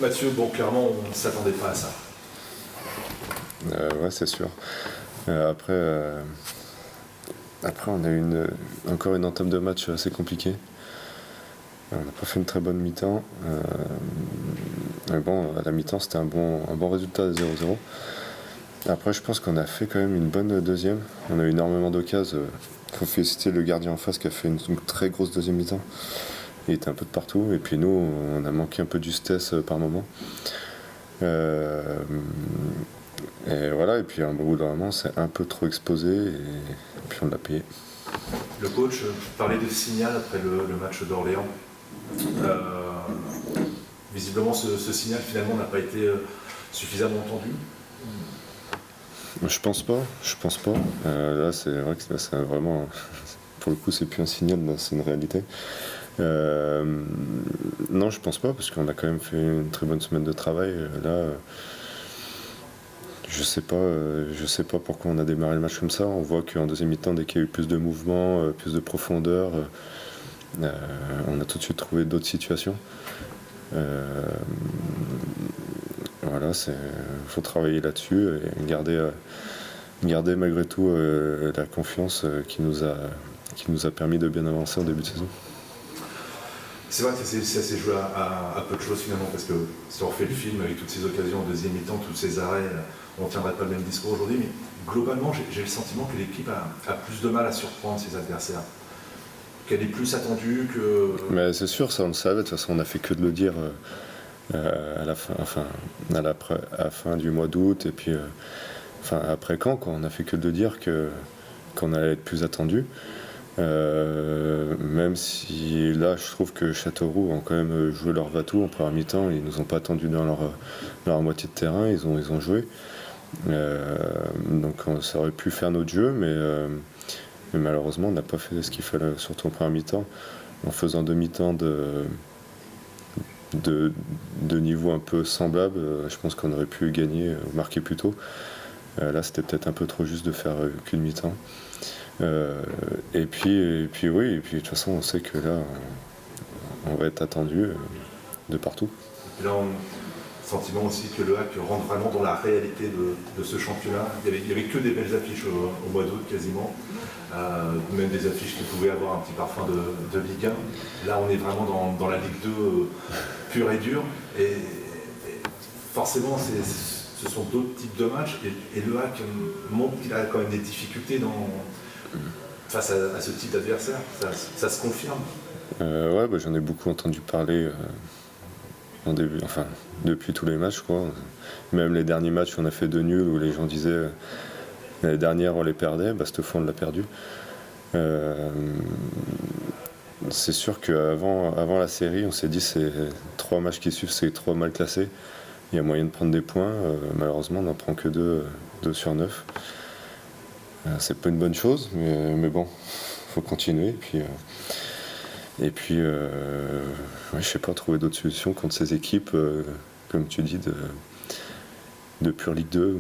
Mathieu, bon, clairement, on ne s'attendait pas à ça. Ouais, c'est sûr. Après, on a eu encore une entame de match assez compliquée. On n'a pas fait une très bonne mi-temps. Mais bon, à la mi-temps, c'était un bon résultat de 0-0. Après, je pense qu'on a fait quand même une bonne deuxième. On a eu énormément d'occasions. Il faut féliciter le gardien en face qui a fait une très grosse deuxième mi-temps. Il était un peu de partout. Et puis nous, on a manqué un peu de justesse par moment. Et voilà, et puis au bout d'un moment, c'est un peu trop exposé. Et puis on l'a payé. Le coach parlait de signal après le match d'Orléans. Visiblement, ce signal finalement n'a pas été suffisamment entendu. Je pense pas. Là, c'est vrai que c'est vraiment, pour le coup, c'est plus un signal, c'est une réalité. Non, je pense pas, parce qu'on a quand même fait une très bonne semaine de travail. Là, je sais pas pourquoi on a démarré le match comme ça. On voit qu'en deuxième mi-temps, dès qu'il y a eu plus de mouvement, plus de profondeur, on a tout de suite trouvé d'autres situations. Voilà, faut travailler là-dessus et garder malgré tout la confiance qui nous a permis de bien avancer en début de saison. C'est vrai que ça s'est joué à peu de choses finalement, parce que si on refait le film avec toutes ces occasions en deuxième mi-temps, tous ces arrêts, on ne tiendrait pas le même discours aujourd'hui, mais globalement, j'ai le sentiment que l'équipe a plus de mal à surprendre ses adversaires, qu'elle est plus attendue que... Mais c'est sûr, ça on le savait, de toute façon on n'a fait que de le dire à la fin du mois d'août, et puis après quand, quoi, on a fait que de dire qu'on allait être plus attendu. Même si là je trouve que Châteauroux ont quand même joué leur va-tout en première mi-temps, ils nous ont pas attendu dans leur moitié de terrain, ils ont joué. Donc ça aurait pu faire notre jeu, mais malheureusement on n'a pas fait ce qu'il fallait, surtout en première mi-temps, en faisant demi-temps de niveau un peu semblable. Je pense qu'on aurait pu gagner, marquer plus tôt. Là c'était peut-être un peu trop juste de faire qu'une mi-temps. Et puis oui, et puis de toute façon on sait que là on va être attendu de partout. Et là, sentiment aussi que le HAC rentre vraiment dans la réalité de ce championnat. Il n'y avait que des belles affiches au mois d'août quasiment, même des affiches qui pouvaient avoir un petit parfum de Ligue 1. Là on est vraiment dans la Ligue 2 pure et dure, et forcément ce sont d'autres types de matchs, et le HAC montre qu'il a quand même des difficultés face à ce type d'adversaire. Ça se confirme. Ouais, j'en ai beaucoup entendu parler depuis tous les matchs, quoi. Même les derniers matchs on a fait 2 nuls, où les gens disaient l'année dernière on les perdait, cette fois on l'a perdu. C'est sûr qu'avant la série, on s'est dit c'est 3 matchs qui suivent, c'est 3 mal classés. Il y a moyen de prendre des points. Malheureusement, on n'en prend que 2 sur 9. C'est pas une bonne chose, mais bon, faut continuer. Et puis je sais pas, trouver d'autres solutions contre ces équipes, comme tu dis, de pure Ligue 2.